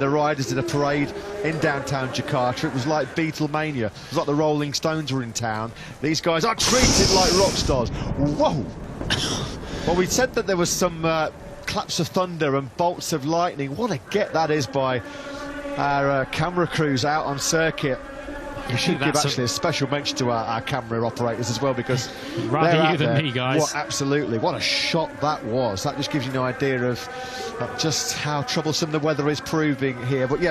the riders did a parade in downtown Jakarta. It was like Beatlemania. It was like the Rolling Stones were in town. These guys are treated like rock stars. Whoa! Well, we said that there was some claps of thunder and bolts of lightning. What a get that is by our camera crews out on circuit. We should give actually a special mention to our camera operators as well, because rather you than me, guys. Absolutely, what a shot that was. That just gives you an idea of just how troublesome the weather is proving here. But yeah.